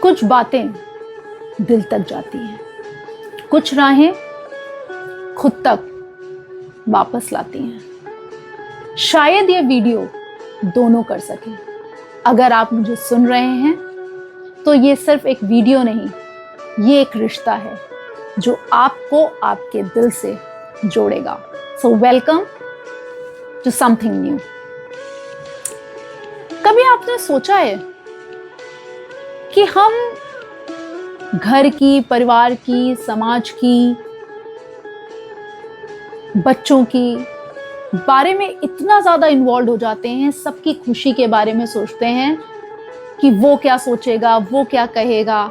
कुछ बातें दिल तक जाती हैं, कुछ राहें खुद तक वापस लाती हैं। शायद ये वीडियो दोनों कर सके। अगर आप मुझे सुन रहे हैं तो ये सिर्फ एक वीडियो नहीं, ये एक रिश्ता है जो आपको आपके दिल से जोड़ेगा। So welcome to something new. कभी आपने सोचा है कि हम घर की, परिवार की, समाज की, बच्चों की बारे में इतना ज़्यादा इन्वॉल्व हो जाते हैं, सबकी खुशी के बारे में सोचते हैं कि वो क्या सोचेगा, वो क्या कहेगा,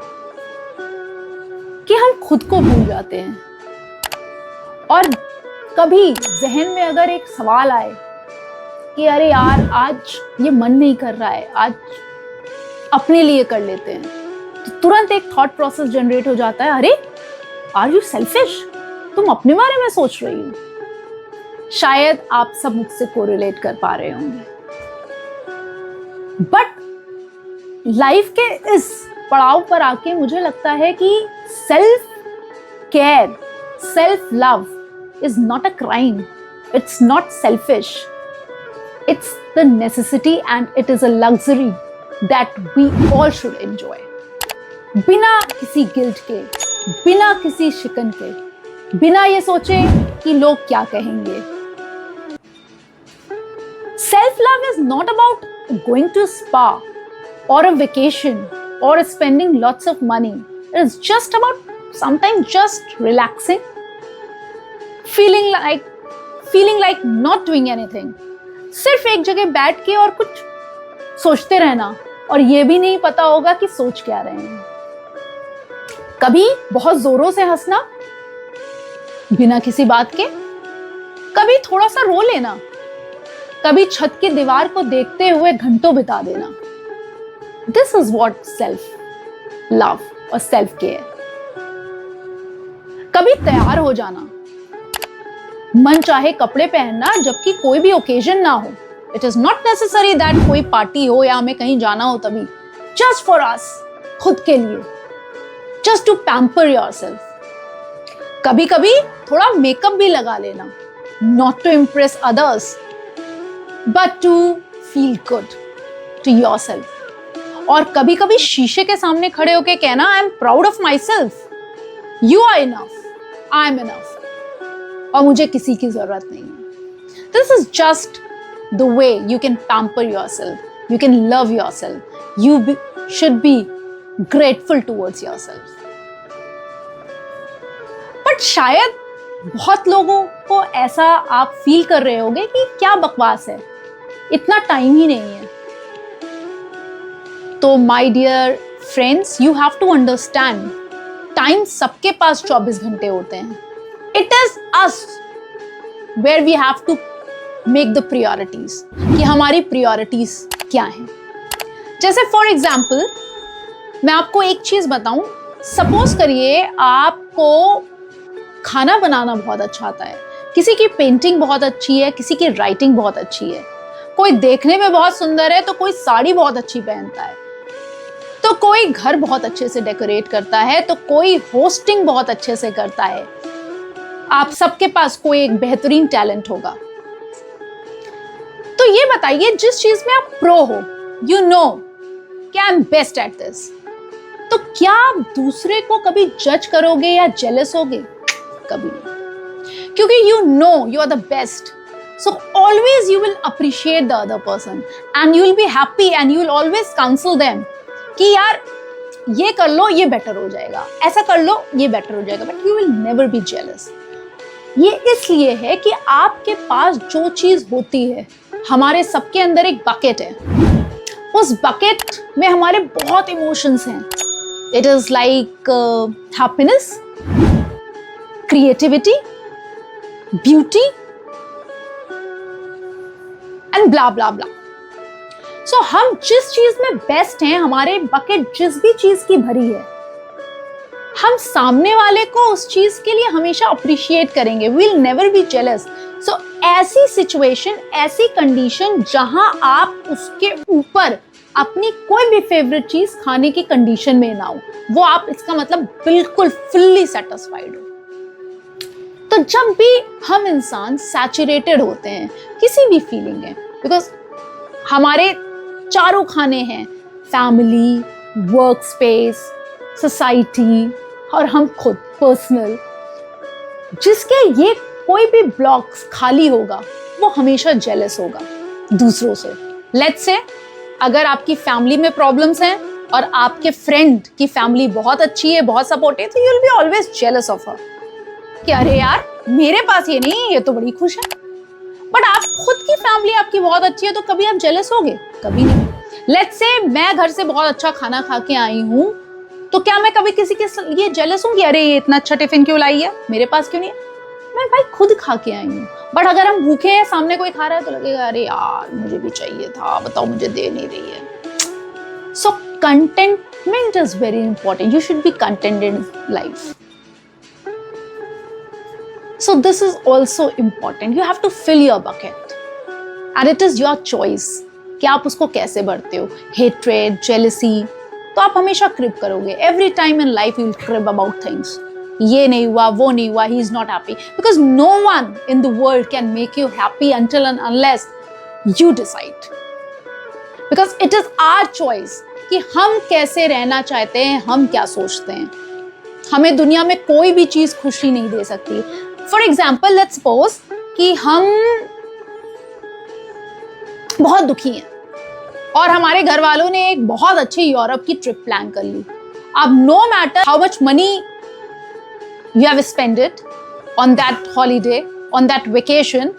कि हम खुद को भूल जाते हैं। और कभी जहन में अगर एक सवाल आए कि अरे यार आज ये मन नहीं कर रहा है, आज अपने लिए कर लेते हैं, तो तुरंत एक थॉट प्रोसेस जनरेट हो जाता है, अरे आर यू सेल्फिश, तुम अपने बारे में सोच रही हो। शायद आप सब मुझसे कोरिलेट कर पा रहे होंगे। बट लाइफ के इस पड़ाव पर आके मुझे लगता है कि self care, self love is not a crime, it's not selfish, it's the necessity and it is a luxury that we all should enjoy. बिना किसी गिल्ट के, बिना किसी शिकन के, बिना ये सोचे कि लोग क्या कहेंगे। Self love is not about going to a spa or a vacation or spending lots of money. It is just about sometimes just relaxing, feeling like not doing anything. सिर्फ एक जगह बैठ के और कुछ सोचते रहना, और ये भी नहीं पता होगा कि सोच क्या रहे हैं। कभी बहुत जोरों से हंसना बिना किसी बात के, कभी थोड़ा सा रो लेना, कभी छत की दीवार को देखते हुए घंटों बिता देना। This is what self love और सेल्फ केयर। कभी तैयार हो जाना, मन चाहे कपड़े पहनना जबकि कोई भी ओकेजन ना हो। It is not necessary that कोई पार्टी हो या हमें कहीं जाना हो तभी, जस्ट फॉर अस, खुद के लिए, जस्ट टू पैम्पर योरसेल्फ। कभी कभी थोड़ा मेकअप भी लगा लेना, not to impress others but to feel good to yourself. और कभी कभी शीशे के सामने खड़े होके कहना, I am proud of myself, you are enough, I am enough, और मुझे किसी की जरूरत नहीं है। This is just the way you can pamper yourself, you can love yourself, you should be grateful towards yourself. But शायद बहुत लोगों को ऐसा आप फील कर रहे होंगे कि क्या बकवास है, इतना टाइम ही नहीं है। तो my dear friends, you have to understand, time सबके पास 24 घंटे होते हैं। It is us where we have to make the priorities, कि हमारी priorities क्या हैं। जैसे फॉर एग्जाम्पल मैं आपको एक चीज बताऊं, सपोज करिए आपको खाना बनाना बहुत अच्छा आता है, किसी की पेंटिंग बहुत अच्छी है, किसी की राइटिंग बहुत अच्छी है, कोई देखने में बहुत सुंदर है तो कोई साड़ी बहुत अच्छी पहनता है, तो कोई घर बहुत अच्छे से डेकोरेट करता है, तो कोई होस्टिंग बहुत अच्छे से करता है। आप सबके पास कोई एक बेहतरीन टैलेंट होगा। तो ये बताइए, जिस चीज में आप प्रो हो, यू नो कि I am best at this, तो क्या आप दूसरे को कभी जज करोगे या जेलस होगे? कभी नहीं, क्योंकि you know you are the best. So always you will appreciate the other person and you will be happy and you will always counsel them कि यार ये कर लो, ये बेटर हो जाएगा, ऐसा कर लो, ये बेटर हो जाएगा, but you will never be jealous. ये इसलिए है कि आपके पास जो चीज होती है, हमारे सबके अंदर एक बकेट है, उस बकेट में हमारे बहुत इमोशंस हैं। It is like happiness, creativity, beauty and blah blah blah. So हम जिस चीज में बेस्ट हैं, हमारे बकेट जिस भी चीज की भरी है, हम सामने वाले को उस चीज के लिए हमेशा अप्रिशिएट करेंगे, we will never be jealous. So ऐसी सिचुएशन, ऐसी कंडीशन जहां आप उसके ऊपर अपनी कोई भी फेवरेट चीज खाने की कंडीशन में ना हो, वो आप इसका मतलब बिल्कुल फुल्ली सेटिस्फाइड हो। तो जब भी हम इंसान सैचुरेटेड होते हैं किसी भी फीलिंग है, बिकॉज हमारे चारों खाने हैं, फैमिली, वर्क स्पेस, सोसाइटी और हम खुद पर्सनल, जिसके ये कोई भी ब्लॉक्स खाली होगा वो हमेशा जेलस होगा दूसरों से। लेट्स से अगर आपकी फैमिली में प्रॉब्लम्स हैं और आपके फ्रेंड की फैमिली बहुत अच्छी है, बहुत सपोर्टिव, तो you will be always jealous of her कि अरे यार मेरे पास ये नहीं, ये तो बड़ी खुश है। बट आप खुद की फैमिली आपकी बहुत अच्छी है तो कभी आप जेलस होगे? कभी नहीं। लेट्स से मैं घर से बहुत अच्छा खाना खा के आई हूँ, तो क्या मैं कभी किसी के लिए जेलस हूँ कि अरे ये इतना अच्छा टिफिन क्यों लाई है, मेरे पास क्यों नहीं है? मैं भाई खुद खा के आई हूँ। बट अगर हम भूखे हैं, सामने कोई खा रहा है, तो लगेगा अरे यार मुझे भी चाहिए था, बताओ मुझे दे नहीं रही है। So contentment is very important. You should be contented in life. So this is also important. You have to fill your bucket, and it is your choice कि आप उसको कैसे भरते हो। Hatred, jealousy, तो आप हमेशा क्रिप करोगे। Every time in life you will crib about things. ये नहीं हुआ, वो नहीं हुआ, he is not happy, because no one in the world can make you happy until and unless you decide. Because it is our choice कि हम कैसे रहना चाहते हैं, हम क्या सोचते हैं। हमें दुनिया में कोई भी चीज खुशी नहीं दे सकती। फॉर एग्जाम्पल लेट्स सपोज कि हम बहुत दुखी हैं और हमारे घर वालों ने एक बहुत अच्छी यूरोप की ट्रिप प्लान कर ली। अब no matter how much money you have spended on that holiday, on that vacation,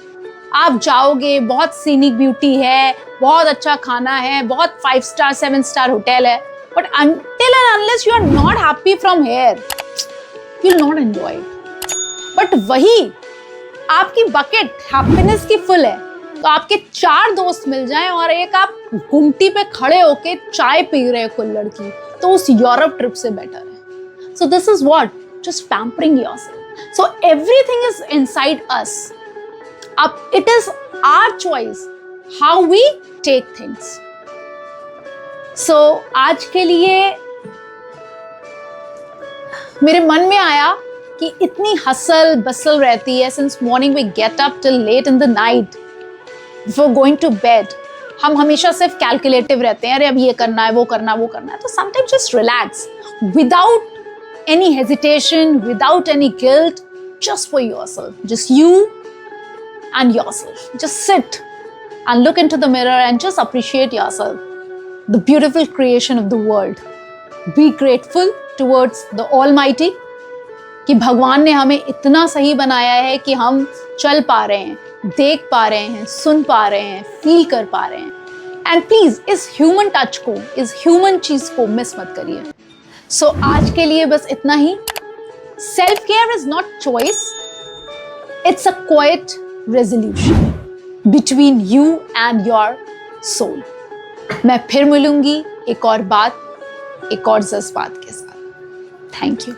आप जाओगे, बहुत सीनिक ब्यूटी है, बहुत अच्छा खाना है, बहुत 5 स्टार 7 स्टार होटल है, but until and unless you are not happy from here, you will not enjoy it. But वही आपकी बकेट हैप्पीनेस की फुल है, तो आपके 4 दोस्त मिल जाएं और एक आप गुमटी पे खड़े होके चाय पी रहे हो कुल्हड़ की, तो उस यूरोप ट्रिप से बेटर है। So this is what, just pampering yourself. So everything is inside us. अब it is our choice how we take things. So आज के लिए मेरे मन में आया कि इतनी हसल बसल रहती है, since morning we get up till late in the night before going to bed. हम हमेशा सिर्फ कैलकुलेटिव रहते हैं, अरे अब ये करना है, वो करना है, वो करना है। तो sometimes just relax without any hesitation, without any guilt, just for yourself, just you and yourself. Just sit and look into the mirror and just appreciate yourself, the beautiful creation of the world. Be grateful towards the Almighty कि भगवान ने हमें इतना सही बनाया है कि हम चल पा रहे हैं, देख पा रहे हैं, सुन पा रहे हैं, फील कर पा रहे हैं। एंड प्लीज इस ह्यूमन टच को, इस ह्यूमन चीज को मिस मत करिए। सो आज के लिए बस इतना ही। Self care is not choice, it's a quiet resolution between you and your soul. मैं फिर मिलूंगी एक और बात, एक और जज्बात के साथ। Thank you.